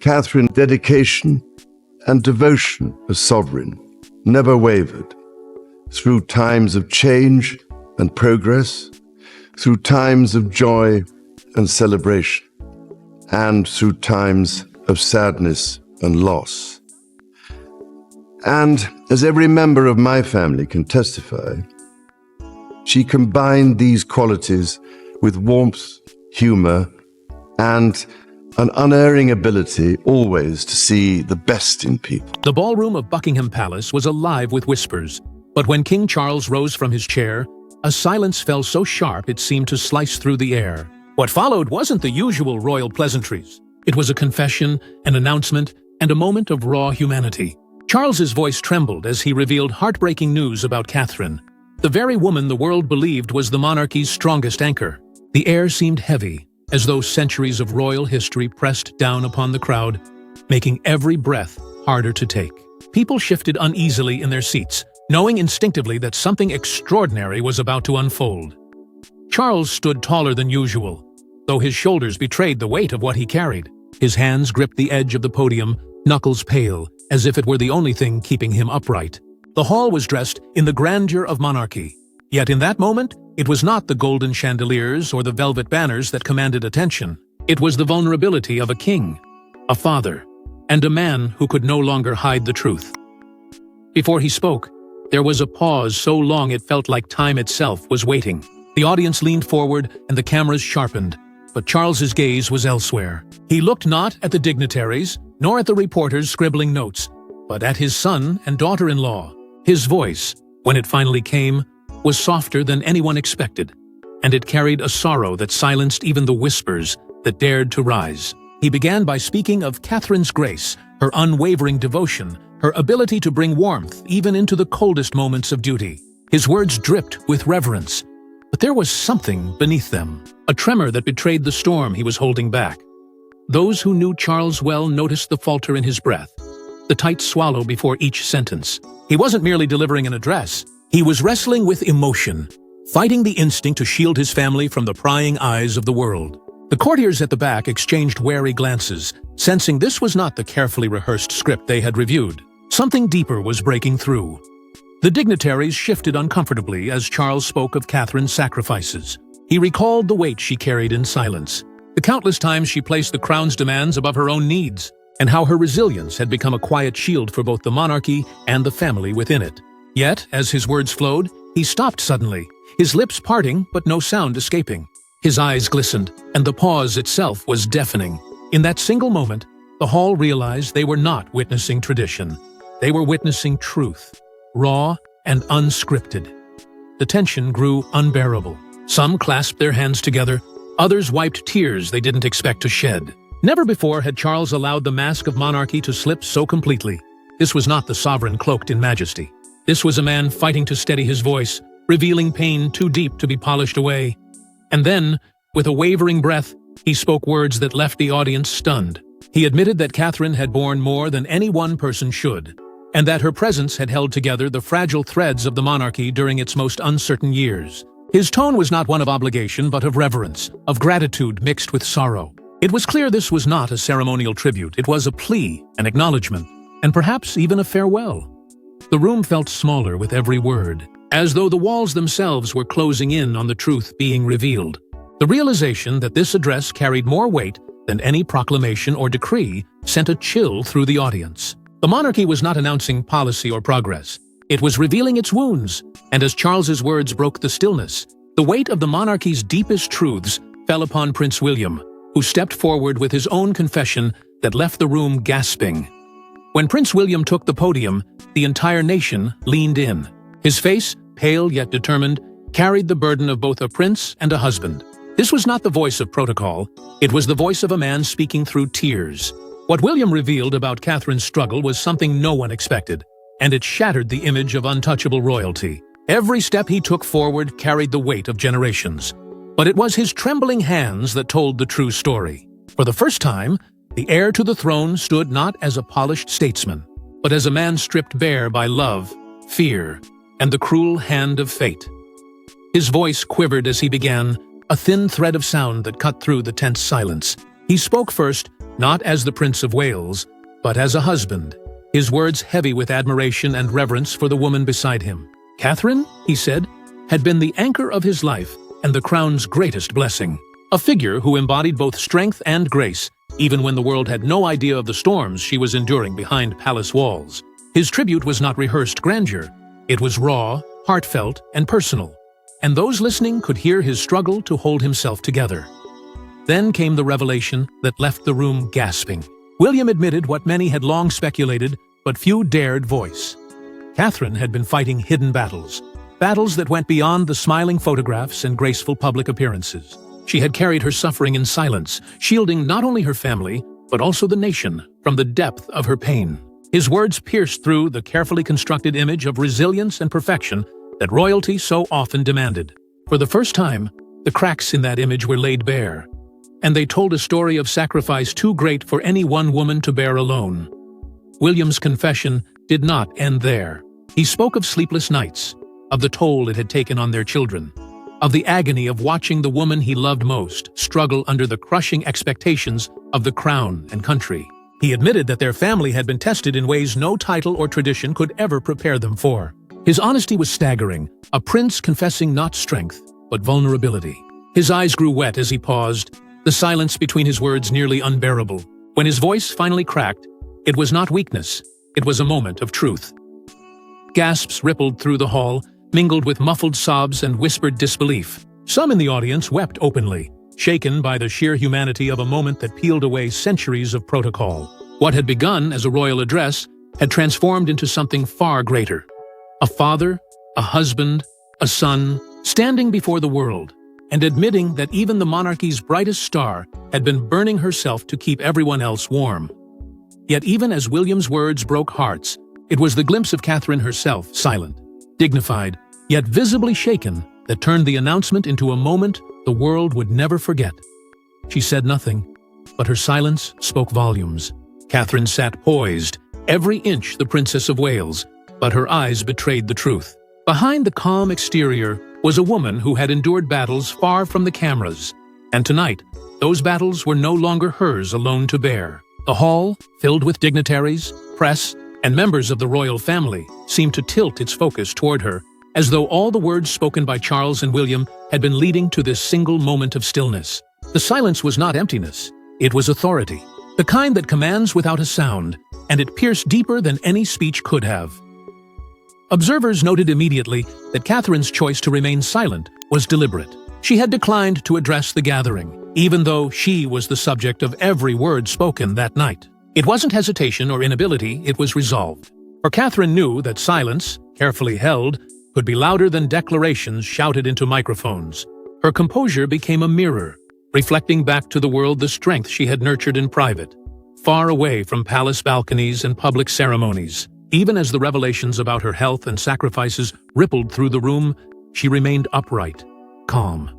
Catherine's dedication and devotion as sovereign never wavered. Through times of change and progress, through times of joy and celebration, and through times of sadness and loss. And as every member of my family can testify, she combined these qualities with warmth, humor, and an unerring ability always to see the best in people. The ballroom of Buckingham Palace was alive with whispers, but when King Charles rose from his chair, a silence fell so sharp it seemed to slice through the air. What followed wasn't the usual royal pleasantries. It was a confession, an announcement, and a moment of raw humanity. Charles's voice trembled as he revealed heartbreaking news about Catherine, the very woman the world believed was the monarchy's strongest anchor. The air seemed heavy, as though centuries of royal history pressed down upon the crowd, making every breath harder to take. People shifted uneasily in their seats, knowing instinctively that something extraordinary was about to unfold. Charles stood taller than usual, though his shoulders betrayed the weight of what he carried. His hands gripped the edge of the podium, knuckles pale, as if it were the only thing keeping him upright. The hall was dressed in the grandeur of monarchy. Yet in that moment, it was not the golden chandeliers or the velvet banners that commanded attention. It was the vulnerability of a king, a father, and a man who could no longer hide the truth. Before he spoke, there was a pause so long it felt like time itself was waiting. The audience leaned forward and the cameras sharpened, but Charles's gaze was elsewhere. He looked not at the dignitaries, nor at the reporters scribbling notes, but at his son and daughter-in-law. His voice, when it finally came, was softer than anyone expected, and it carried a sorrow that silenced even the whispers that dared to rise. He began by speaking of Catherine's grace, her unwavering devotion, her ability to bring warmth even into the coldest moments of duty. His words dripped with reverence, but there was something beneath them, a tremor that betrayed the storm he was holding back. Those who knew Charles well noticed the falter in his breath, the tight swallow before each sentence. He wasn't merely delivering an address. He was wrestling with emotion, fighting the instinct to shield his family from the prying eyes of the world. The courtiers at the back exchanged wary glances, sensing this was not the carefully rehearsed script they had reviewed. Something deeper was breaking through. The dignitaries shifted uncomfortably as Charles spoke of Catherine's sacrifices. He recalled the weight she carried in silence, the countless times she placed the crown's demands above her own needs, and how her resilience had become a quiet shield for both the monarchy and the family within it. Yet, as his words flowed, he stopped suddenly, his lips parting but no sound escaping. His eyes glistened, and the pause itself was deafening. In that single moment, the hall realized they were not witnessing tradition. They were witnessing truth, raw and unscripted. The tension grew unbearable. Some clasped their hands together, others wiped tears they didn't expect to shed. Never before had Charles allowed the mask of monarchy to slip so completely. This was not the sovereign cloaked in majesty. This was a man fighting to steady his voice, revealing pain too deep to be polished away. And then, with a wavering breath, he spoke words that left the audience stunned. He admitted that Catherine had borne more than any one person should, and that her presence had held together the fragile threads of the monarchy during its most uncertain years. His tone was not one of obligation but of reverence, of gratitude mixed with sorrow. It was clear this was not a ceremonial tribute. It was a plea, an acknowledgement, and perhaps even a farewell. The room felt smaller with every word, as though the walls themselves were closing in on the truth being revealed. The realization that this address carried more weight than any proclamation or decree sent a chill through the audience. The monarchy was not announcing policy or progress. It was revealing its wounds, and as Charles's words broke the stillness, the weight of the monarchy's deepest truths fell upon Prince William, who stepped forward with his own confession that left the room gasping. When Prince William took the podium, the entire nation leaned in. His face, pale yet determined, carried the burden of both a prince and a husband. This was not the voice of protocol. It was the voice of a man speaking through tears. What William revealed about Catherine's struggle was something no one expected, and it shattered the image of untouchable royalty. Every step he took forward carried the weight of generations. But it was his trembling hands that told the true story. For the first time, the heir to the throne stood not as a polished statesman, but as a man stripped bare by love, fear, and the cruel hand of fate. His voice quivered as he began, a thin thread of sound that cut through the tense silence. He spoke first not as the Prince of Wales, but as a husband, his words heavy with admiration and reverence for the woman beside him. Catherine, he said, had been the anchor of his life and the crown's greatest blessing. A figure who embodied both strength and grace, even when the world had no idea of the storms she was enduring behind palace walls. His tribute was not rehearsed grandeur. It was raw, heartfelt, and personal, and those listening could hear his struggle to hold himself together. Then came the revelation that left the room gasping. William admitted what many had long speculated, but few dared voice. Catherine had been fighting hidden battles that went beyond the smiling photographs and graceful public appearances. She had carried her suffering in silence, shielding not only her family, but also the nation from the depth of her pain. His words pierced through the carefully constructed image of resilience and perfection that royalty so often demanded. For the first time, the cracks in that image were laid bare, and they told a story of sacrifice too great for any one woman to bear alone. William's confession did not end there. He spoke of sleepless nights, of the toll it had taken on their children, of the agony of watching the woman he loved most struggle under the crushing expectations of the crown and country. He admitted that their family had been tested in ways no title or tradition could ever prepare them for. His honesty was staggering, a prince confessing not strength, but vulnerability. His eyes grew wet as he paused, the silence between his words nearly unbearable. When his voice finally cracked, it was not weakness, it was a moment of truth. Gasps rippled through the hall, mingled with muffled sobs and whispered disbelief. Some in the audience wept openly, shaken by the sheer humanity of a moment that peeled away centuries of protocol. What had begun as a royal address had transformed into something far greater. A father, a husband, a son, standing before the world, and admitting that even the monarchy's brightest star had been burning herself to keep everyone else warm. Yet even as William's words broke hearts, it was the glimpse of Catherine herself, silent, dignified, yet visibly shaken, that turned the announcement into a moment the world would never forget. She said nothing, but her silence spoke volumes. Catherine sat poised, every inch the Princess of Wales, but her eyes betrayed the truth. Behind the calm exterior was a woman who had endured battles far from the cameras, and tonight, those battles were no longer hers alone to bear. The hall, filled with dignitaries, press, and members of the royal family, seemed to tilt its focus toward her, as though all the words spoken by Charles and William had been leading to this single moment of stillness. The silence was not emptiness, it was authority, the kind that commands without a sound, and it pierced deeper than any speech could have. Observers noted immediately that Catherine's choice to remain silent was deliberate. She had declined to address the gathering, even though she was the subject of every word spoken that night. It wasn't hesitation or inability, it was resolve. For Catherine knew that silence, carefully held, could be louder than declarations shouted into microphones. Her composure became a mirror, reflecting back to the world the strength she had nurtured in private, far away from palace balconies and public ceremonies. Even as the revelations about her health and sacrifices rippled through the room, she remained upright, calm,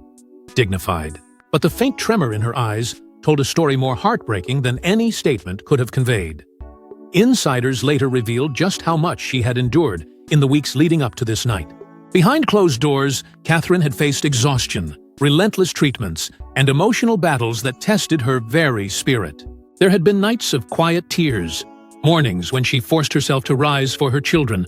dignified. But the faint tremor in her eyes told a story more heartbreaking than any statement could have conveyed. Insiders later revealed just how much she had endured in the weeks leading up to this night. Behind closed doors, Catherine had faced exhaustion, relentless treatments, and emotional battles that tested her very spirit. There had been nights of quiet tears, mornings when she forced herself to rise for her children,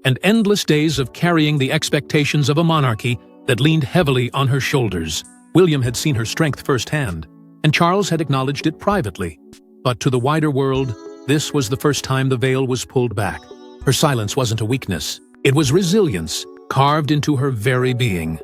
and endless days of carrying the expectations of a monarchy that leaned heavily on her shoulders. William had seen her strength firsthand, and Charles had acknowledged it privately. But to the wider world, this was the first time the veil was pulled back. Her silence wasn't a weakness. It was resilience, carved into her very being.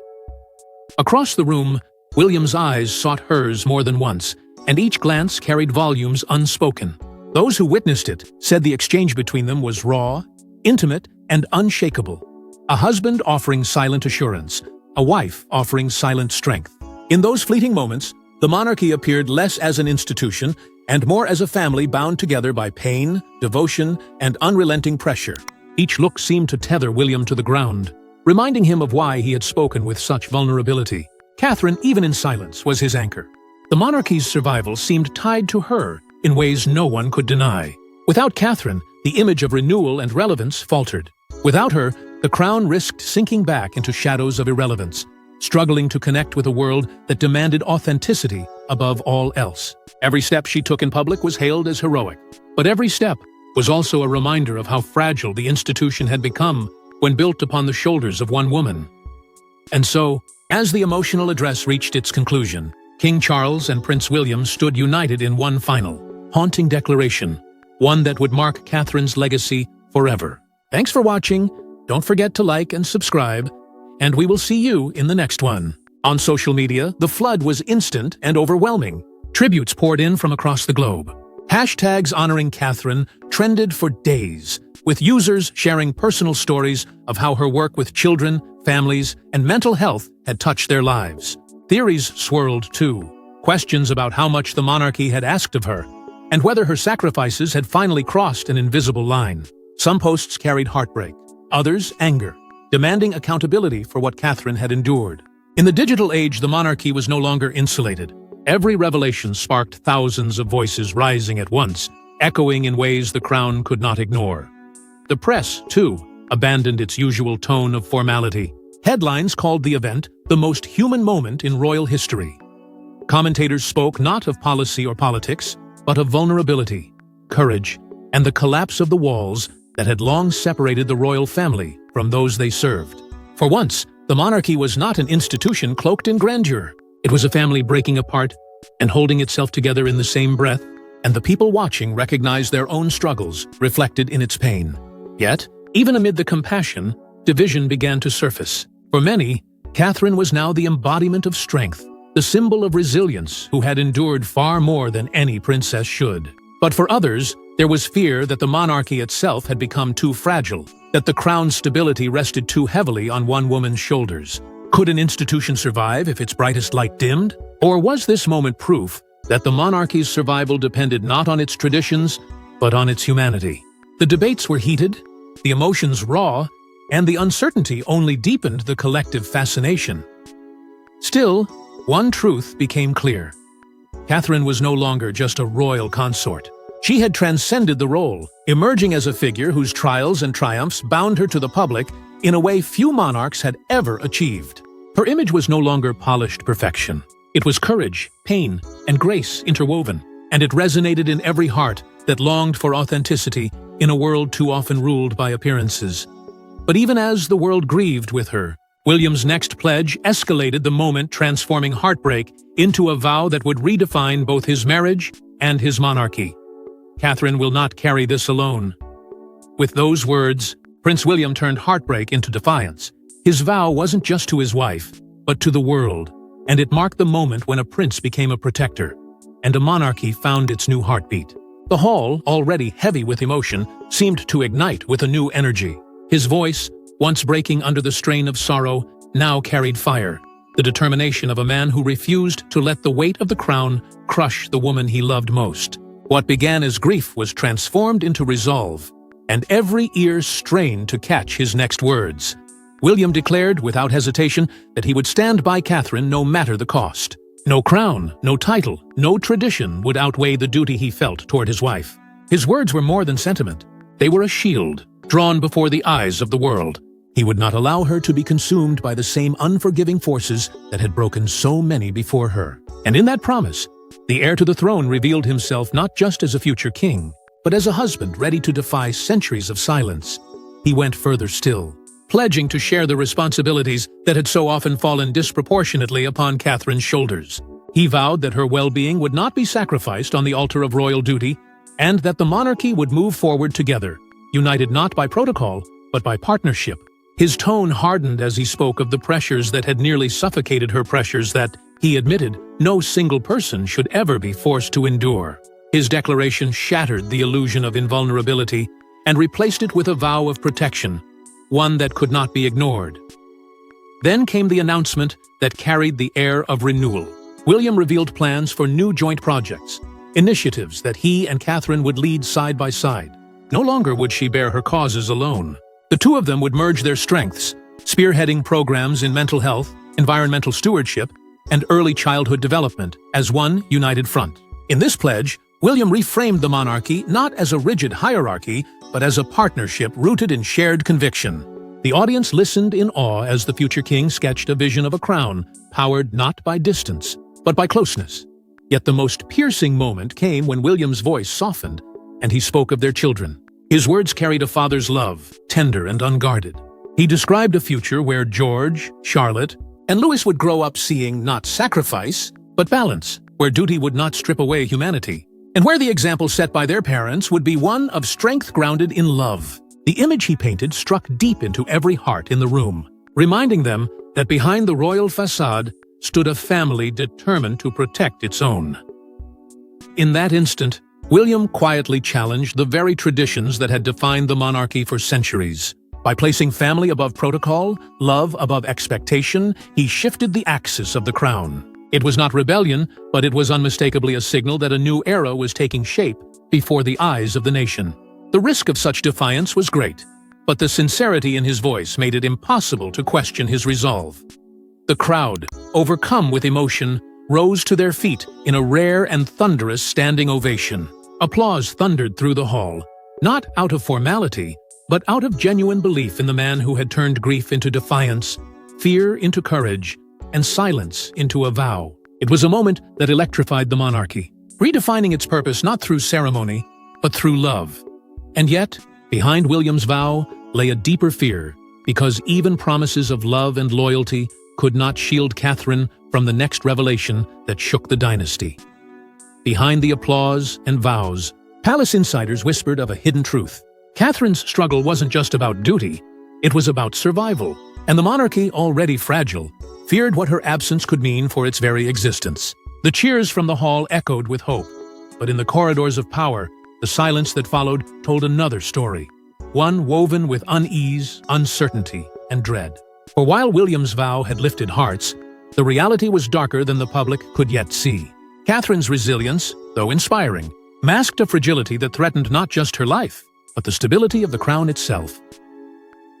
Across the room, William's eyes sought hers more than once, and each glance carried volumes unspoken. Those who witnessed it said the exchange between them was raw, intimate, and unshakable. A husband offering silent assurance, a wife offering silent strength. In those fleeting moments, the monarchy appeared less as an institution and more as a family bound together by pain, devotion, and unrelenting pressure. Each look seemed to tether William to the ground, reminding him of why he had spoken with such vulnerability. Catherine, even in silence, was his anchor. The monarchy's survival seemed tied to her in ways no one could deny. Without Catherine, the image of renewal and relevance faltered. Without her, the crown risked sinking back into shadows of irrelevance, struggling to connect with a world that demanded authenticity above all else. Every step she took in public was hailed as heroic, but every step was also a reminder of how fragile the institution had become when built upon the shoulders of one woman. And so, as the emotional address reached its conclusion, King Charles and Prince William stood united in one final, haunting declaration, one that would mark Catherine's legacy forever. Thanks for watching. Don't forget to like and subscribe, and we will see you in the next one. On social media, the flood was instant and overwhelming. Tributes poured in from across the globe. Hashtags honoring Catherine trended for days, with users sharing personal stories of how her work with children, families, and mental health had touched their lives. Theories swirled too. Questions about how much the monarchy had asked of her, and whether her sacrifices had finally crossed an invisible line. Some posts carried heartbreak, others anger, demanding accountability for what Catherine had endured. In the digital age, the monarchy was no longer insulated. Every revelation sparked thousands of voices rising at once, echoing in ways the crown could not ignore. The press, too, abandoned its usual tone of formality. Headlines called the event the most human moment in royal history. Commentators spoke not of policy or politics, but of vulnerability, courage, and the collapse of the walls that had long separated the royal family from those they served. For once, the monarchy was not an institution cloaked in grandeur. It was a family breaking apart and holding itself together in the same breath, and the people watching recognized their own struggles reflected in its pain. Yet, even amid the compassion, division began to surface. For many, Catherine was now the embodiment of strength, the symbol of resilience who had endured far more than any princess should. But for others, there was fear that the monarchy itself had become too fragile, that the crown's stability rested too heavily on one woman's shoulders. Could an institution survive if its brightest light dimmed? Or was this moment proof that the monarchy's survival depended not on its traditions, but on its humanity? The debates were heated, the emotions raw, and the uncertainty only deepened the collective fascination. Still, one truth became clear. Catherine was no longer just a royal consort. She had transcended the role, emerging as a figure whose trials and triumphs bound her to the public in a way few monarchs had ever achieved. Her image was no longer polished perfection. It was courage, pain, and grace interwoven, and it resonated in every heart that longed for authenticity in a world too often ruled by appearances. But even as the world grieved with her, William's next pledge escalated the moment, transforming heartbreak into a vow that would redefine both his marriage and his monarchy. Catherine will not carry this alone. With those words, Prince William turned heartbreak into defiance. His vow wasn't just to his wife, but to the world, and it marked the moment when a prince became a protector, and a monarchy found its new heartbeat. The hall, already heavy with emotion, seemed to ignite with a new energy. His voice, once breaking under the strain of sorrow, now carried fire, the determination of a man who refused to let the weight of the crown crush the woman he loved most. What began as grief was transformed into resolve, and every ear strained to catch his next words. William declared without hesitation that he would stand by Catherine no matter the cost. No crown, no title, no tradition would outweigh the duty he felt toward his wife. His words were more than sentiment. They were a shield, drawn before the eyes of the world. He would not allow her to be consumed by the same unforgiving forces that had broken so many before her. And in that promise, the heir to the throne revealed himself not just as a future king, but as a husband ready to defy centuries of silence. He went further still, pledging to share the responsibilities that had so often fallen disproportionately upon Catherine's shoulders. He vowed that her well-being would not be sacrificed on the altar of royal duty, and that the monarchy would move forward together, united not by protocol, but by partnership. His tone hardened as he spoke of the pressures that had nearly suffocated her, pressures that, he admitted, no single person should ever be forced to endure. His declaration shattered the illusion of invulnerability and replaced it with a vow of protection, one that could not be ignored. Then came the announcement that carried the air of renewal. William revealed plans for new joint projects, initiatives that he and Catherine would lead side by side. No longer would she bear her causes alone. The two of them would merge their strengths, spearheading programs in mental health, environmental stewardship, and early childhood development as one united front. In this pledge, William reframed the monarchy not as a rigid hierarchy, but as a partnership rooted in shared conviction. The audience listened in awe as the future king sketched a vision of a crown powered not by distance, but by closeness. Yet the most piercing moment came when William's voice softened, and he spoke of their children. His words carried a father's love, tender and unguarded. He described a future where George, Charlotte, and Louis would grow up seeing not sacrifice, but balance, where duty would not strip away humanity, and where the example set by their parents would be one of strength grounded in love. The image he painted struck deep into every heart in the room, reminding them that behind the royal facade stood a family determined to protect its own. In that instant, William quietly challenged the very traditions that had defined the monarchy for centuries. By placing family above protocol, love above expectation, he shifted the axis of the crown. It was not rebellion, but it was unmistakably a signal that a new era was taking shape before the eyes of the nation. The risk of such defiance was great, but the sincerity in his voice made it impossible to question his resolve. The crowd, overcome with emotion, rose to their feet in a rare and thunderous standing ovation. Applause thundered through the hall, not out of formality, but out of genuine belief in the man who had turned grief into defiance, fear into courage, and silence into a vow. It was a moment that electrified the monarchy, redefining its purpose not through ceremony, but through love. And yet, behind William's vow lay a deeper fear, because even promises of love and loyalty could not shield Catherine from the next revelation that shook the dynasty. Behind the applause and vows, palace insiders whispered of a hidden truth. Catherine's struggle wasn't just about duty, it was about survival, and the monarchy, already fragile, feared what her absence could mean for its very existence. The cheers from the hall echoed with hope, but in the corridors of power, the silence that followed told another story, one woven with unease, uncertainty, and dread. For while William's vow had lifted hearts, the reality was darker than the public could yet see. Catherine's resilience, though inspiring, masked a fragility that threatened not just her life, but the stability of the crown itself.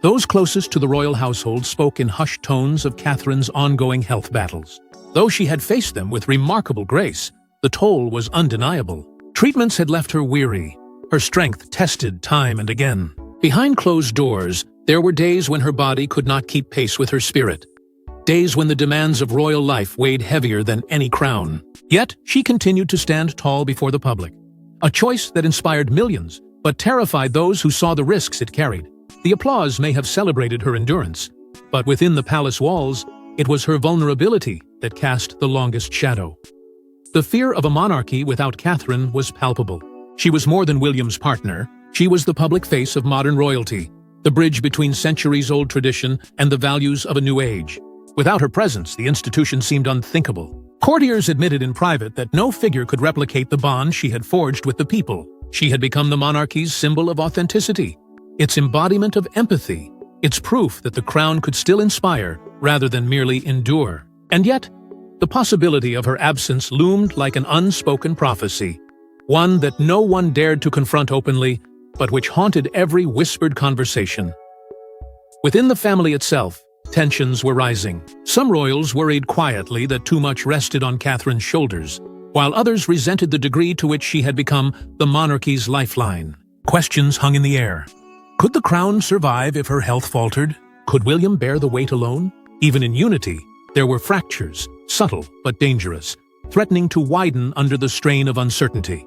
Those closest to the royal household spoke in hushed tones of Catherine's ongoing health battles. Though she had faced them with remarkable grace, the toll was undeniable. Treatments had left her weary, her strength tested time and again. Behind closed doors, there were days when her body could not keep pace with her spirit. Days when the demands of royal life weighed heavier than any crown. Yet, she continued to stand tall before the public. A choice that inspired millions, but terrified those who saw the risks it carried. The applause may have celebrated her endurance, but within the palace walls, it was her vulnerability that cast the longest shadow. The fear of a monarchy without Catherine was palpable. She was more than William's partner. She was the public face of modern royalty, the bridge between centuries-old tradition and the values of a new age. Without her presence, the institution seemed unthinkable. Courtiers admitted in private that no figure could replicate the bond she had forged with the people. She had become the monarchy's symbol of authenticity, its embodiment of empathy, its proof that the crown could still inspire rather than merely endure. And yet, the possibility of her absence loomed like an unspoken prophecy, one that no one dared to confront openly, but which haunted every whispered conversation. Within the family itself, tensions were rising. Some royals worried quietly that too much rested on Catherine's shoulders, while others resented the degree to which she had become the monarchy's lifeline. Questions hung in the air. Could the crown survive if her health faltered? Could William bear the weight alone? Even in unity, there were fractures, subtle but dangerous, threatening to widen under the strain of uncertainty.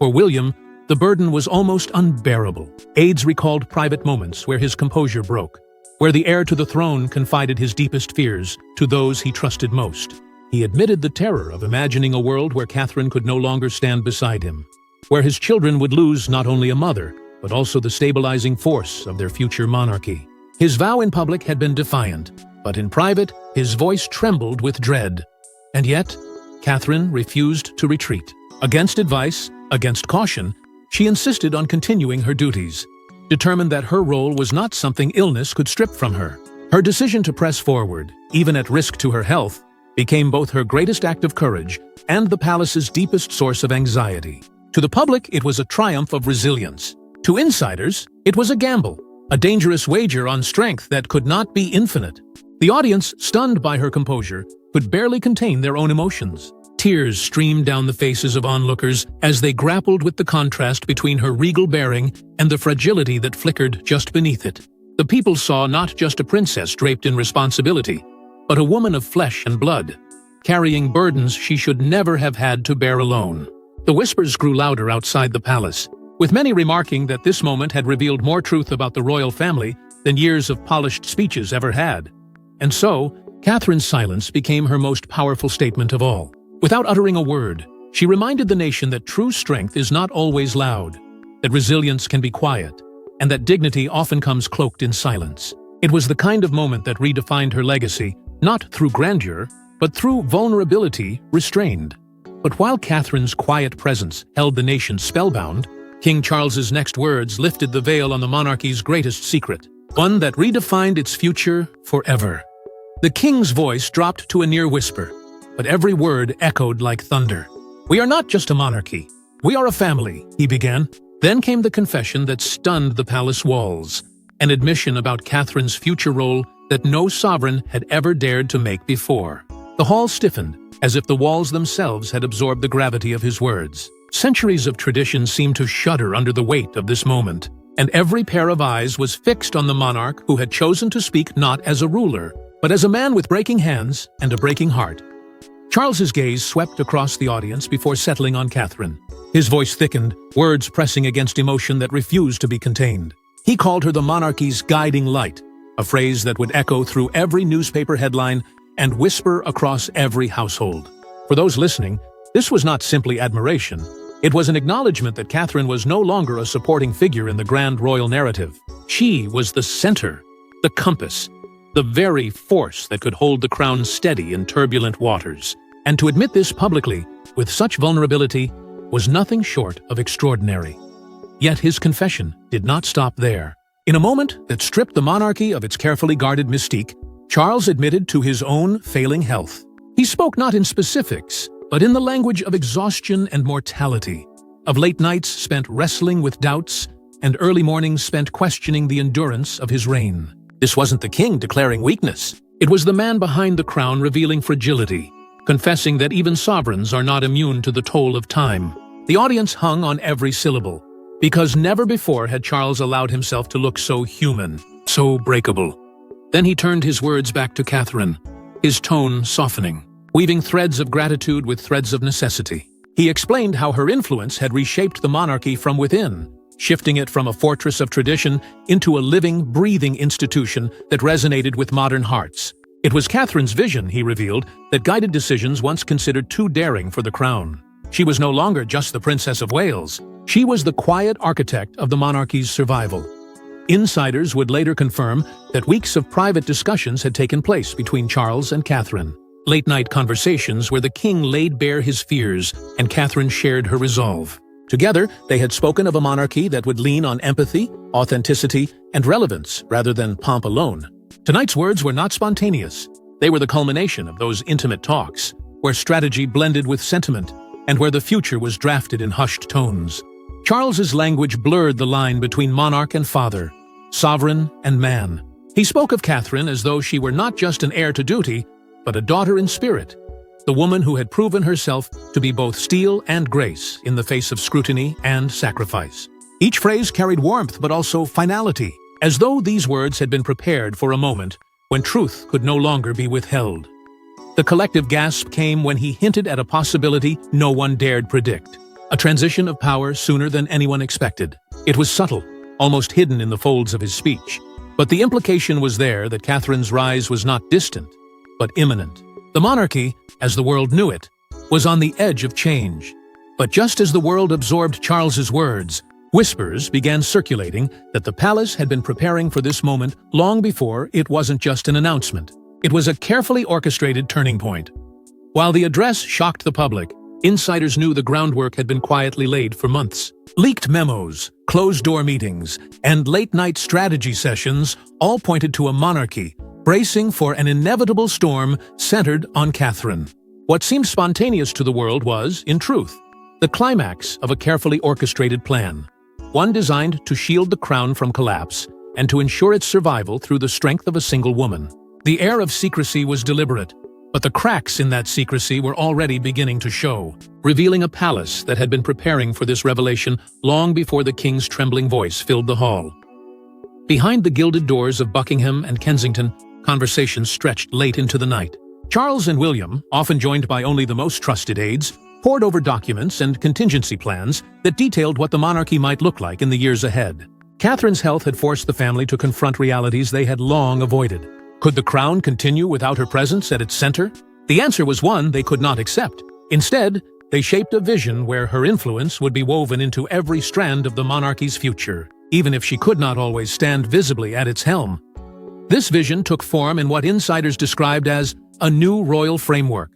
For William, the burden was almost unbearable. Aides recalled private moments where his composure broke, where the heir to the throne confided his deepest fears to those he trusted most. He admitted the terror of imagining a world where Catherine could no longer stand beside him, where his children would lose not only a mother, but also the stabilizing force of their future monarchy. His vow in public had been defiant, but in private, his voice trembled with dread. And yet, Catherine refused to retreat. Against advice, against caution, she insisted on continuing her duties, determined that her role was not something illness could strip from her. Her decision to press forward, even at risk to her health, became both her greatest act of courage and the palace's deepest source of anxiety. To the public, it was a triumph of resilience. To insiders, it was a gamble, a dangerous wager on strength that could not be infinite. The audience, stunned by her composure, could barely contain their own emotions. Tears streamed down the faces of onlookers as they grappled with the contrast between her regal bearing and the fragility that flickered just beneath it. The people saw not just a princess draped in responsibility, but a woman of flesh and blood, carrying burdens she should never have had to bear alone. The whispers grew louder outside the palace, with many remarking that this moment had revealed more truth about the royal family than years of polished speeches ever had. And so, Catherine's silence became her most powerful statement of all. Without uttering a word, she reminded the nation that true strength is not always loud, that resilience can be quiet, and that dignity often comes cloaked in silence. It was the kind of moment that redefined her legacy, not through grandeur, but through vulnerability restrained. But while Catherine's quiet presence held the nation spellbound, King Charles's next words lifted the veil on the monarchy's greatest secret, one that redefined its future forever. The king's voice dropped to a near whisper, but every word echoed like thunder. "We are not just a monarchy. We are a family," he began. Then came the confession that stunned the palace walls, an admission about Catherine's future role that no sovereign had ever dared to make before. The hall stiffened, as if the walls themselves had absorbed the gravity of his words. Centuries of tradition seemed to shudder under the weight of this moment, and every pair of eyes was fixed on the monarch who had chosen to speak not as a ruler, but as a man with breaking hands and a breaking heart. Charles's gaze swept across the audience before settling on Catherine. His voice thickened, words pressing against emotion that refused to be contained. He called her the monarchy's guiding light, a phrase that would echo through every newspaper headline and whisper across every household. For those listening, this was not simply admiration. It was an acknowledgement that Catherine was no longer a supporting figure in the grand royal narrative. She was the center, the compass, the very force that could hold the crown steady in turbulent waters. And to admit this publicly, with such vulnerability, was nothing short of extraordinary. Yet his confession did not stop there. In a moment that stripped the monarchy of its carefully guarded mystique, Charles admitted to his own failing health. He spoke not in specifics, but in the language of exhaustion and mortality, of late nights spent wrestling with doubts, and early mornings spent questioning the endurance of his reign. This wasn't the king declaring weakness. It was the man behind the crown revealing fragility, confessing that even sovereigns are not immune to the toll of time. The audience hung on every syllable, because never before had Charles allowed himself to look so human, so breakable. Then he turned his words back to Catherine, his tone softening, weaving threads of gratitude with threads of necessity. He explained how her influence had reshaped the monarchy from within, shifting it from a fortress of tradition into a living, breathing institution that resonated with modern hearts. It was Catherine's vision, he revealed, that guided decisions once considered too daring for the crown. She was no longer just the Princess of Wales. She was the quiet architect of the monarchy's survival. Insiders would later confirm that weeks of private discussions had taken place between Charles and Catherine. Late-night conversations where the king laid bare his fears and Catherine shared her resolve. Together, they had spoken of a monarchy that would lean on empathy, authenticity, and relevance rather than pomp alone. Tonight's words were not spontaneous. They were the culmination of those intimate talks, where strategy blended with sentiment and where the future was drafted in hushed tones. Charles's language blurred the line between monarch and father, sovereign and man. He spoke of Catherine as though she were not just an heir to duty, but a daughter in spirit, the woman who had proven herself to be both steel and grace in the face of scrutiny and sacrifice. Each phrase carried warmth but also finality, as though these words had been prepared for a moment when truth could no longer be withheld. The collective gasp came when he hinted at a possibility no one dared predict, a transition of power sooner than anyone expected. It was subtle, almost hidden in the folds of his speech, but the implication was there that Catherine's rise was not distant, but imminent. The monarchy, as the world knew it, was on the edge of change. But just as the world absorbed Charles's words, whispers began circulating that the palace had been preparing for this moment long before it wasn't just an announcement. It was a carefully orchestrated turning point. While the address shocked the public, insiders knew the groundwork had been quietly laid for months. Leaked memos, closed-door meetings, and late-night strategy sessions all pointed to a monarchy bracing for an inevitable storm centered on Catherine. What seemed spontaneous to the world was, in truth, the climax of a carefully orchestrated plan, one designed to shield the crown from collapse and to ensure its survival through the strength of a single woman. The air of secrecy was deliberate, but the cracks in that secrecy were already beginning to show, revealing a palace that had been preparing for this revelation long before the king's trembling voice filled the hall. Behind the gilded doors of Buckingham and Kensington, conversations stretched late into the night. Charles and William, often joined by only the most trusted aides, pored over documents and contingency plans that detailed what the monarchy might look like in the years ahead. Catherine's health had forced the family to confront realities they had long avoided. Could the crown continue without her presence at its center? The answer was one they could not accept. Instead, they shaped a vision where her influence would be woven into every strand of the monarchy's future, even if she could not always stand visibly at its helm. This vision took form in what insiders described as a new royal framework,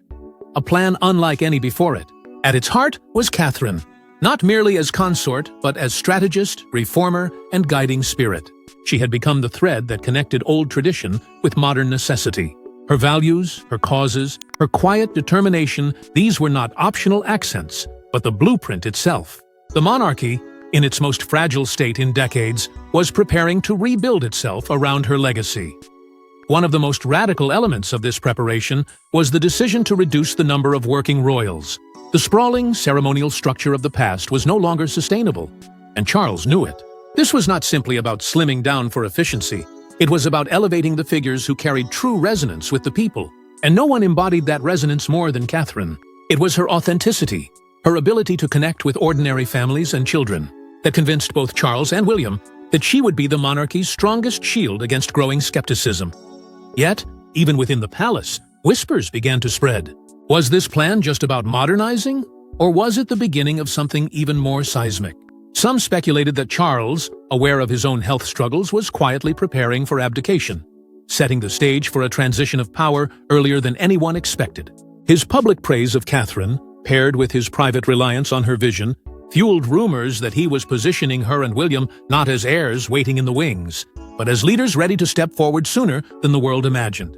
a plan unlike any before it. At its heart was Catherine, not merely as consort, but as strategist, reformer, and guiding spirit. She had become the thread that connected old tradition with modern necessity. Her values, her causes, her quiet determination, these were not optional accents, but the blueprint itself. The monarchy, in its most fragile state in decades, was preparing to rebuild itself around her legacy. One of the most radical elements of this preparation was the decision to reduce the number of working royals. The sprawling, ceremonial structure of the past was no longer sustainable, and Charles knew it. This was not simply about slimming down for efficiency. It was about elevating the figures who carried true resonance with the people, and no one embodied that resonance more than Catherine. It was her authenticity, her ability to connect with ordinary families and children, that convinced both Charles and William that she would be the monarchy's strongest shield against growing skepticism. Yet, even within the palace, whispers began to spread. Was this plan just about modernizing, or was it the beginning of something even more seismic? Some speculated that Charles, aware of his own health struggles, was quietly preparing for abdication, setting the stage for a transition of power earlier than anyone expected. His public praise of Catherine, paired with his private reliance on her vision, fueled rumors that he was positioning her and William not as heirs waiting in the wings, but as leaders ready to step forward sooner than the world imagined.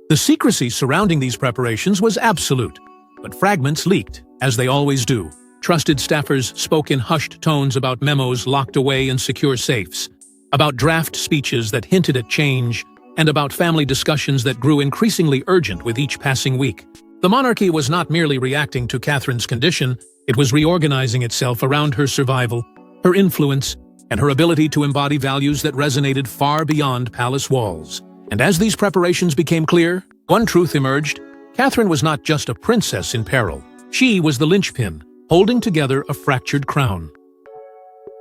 The secrecy surrounding these preparations was absolute, but fragments leaked, as they always do. Trusted staffers spoke in hushed tones about memos locked away in secure safes, about draft speeches that hinted at change, and about family discussions that grew increasingly urgent with each passing week. The monarchy was not merely reacting to Catherine's condition, it was reorganizing itself around her survival, her influence, and her ability to embody values that resonated far beyond palace walls. And as these preparations became clear, one truth emerged: Catherine was not just a princess in peril. She was the linchpin, holding together a fractured crown.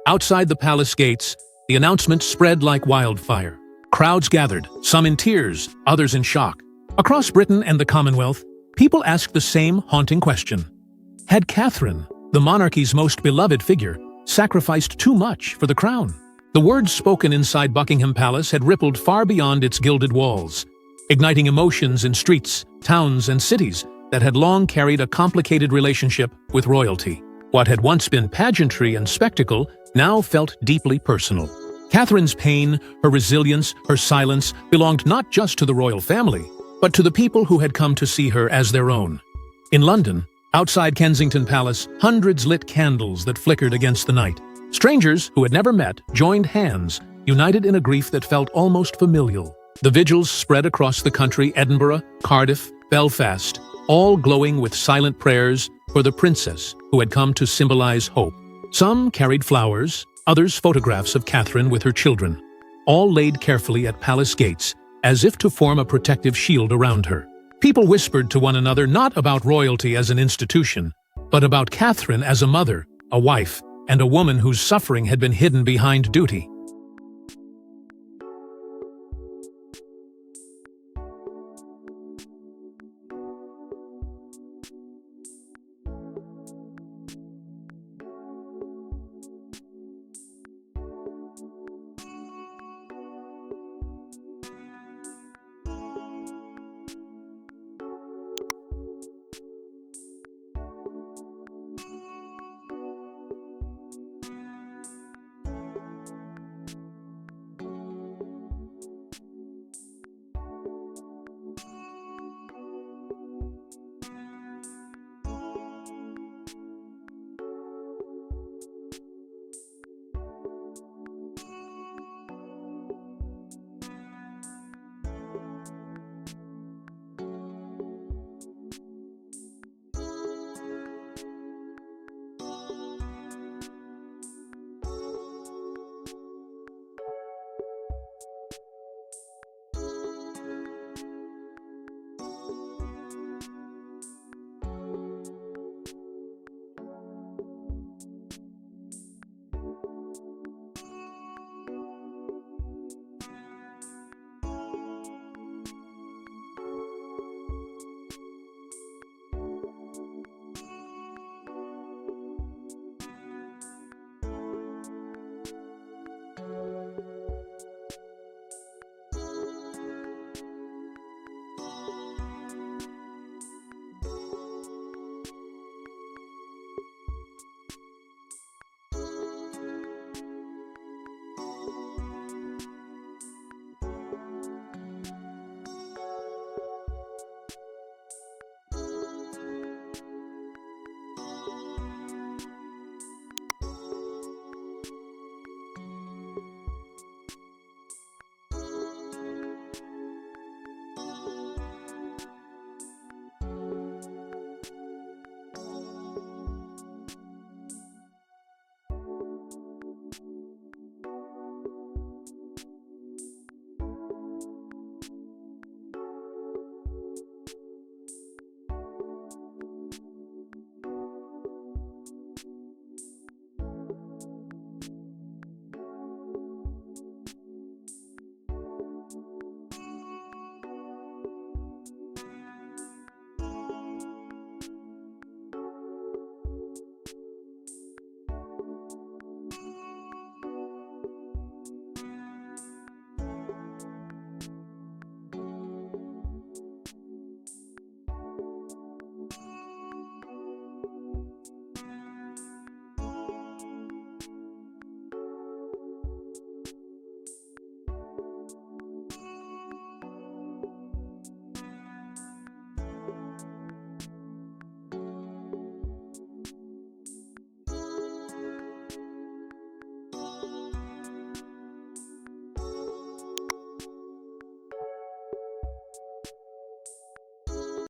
Outside the palace gates, the announcement spread like wildfire. Crowds gathered, some in tears, others in shock. Across Britain and the Commonwealth, people asked the same haunting question. Had Catherine, the monarchy's most beloved figure, sacrificed too much for the crown? The words spoken inside Buckingham Palace had rippled far beyond its gilded walls, igniting emotions in streets, towns, and cities that had long carried a complicated relationship with royalty. What had once been pageantry and spectacle now felt deeply personal. Catherine's pain, her resilience, her silence belonged not just to the royal family, but to the people who had come to see her as their own. In London, outside Kensington Palace, hundreds lit candles that flickered against the night. Strangers who had never met joined hands, united in a grief that felt almost familial. The vigils spread across the country: Edinburgh, Cardiff, Belfast, all glowing with silent prayers for the princess who had come to symbolize hope. Some carried flowers, others photographs of Catherine with her children, all laid carefully at palace gates, as if to form a protective shield around her. People whispered to one another not about royalty as an institution, but about Catherine as a mother, a wife, and a woman whose suffering had been hidden behind duty.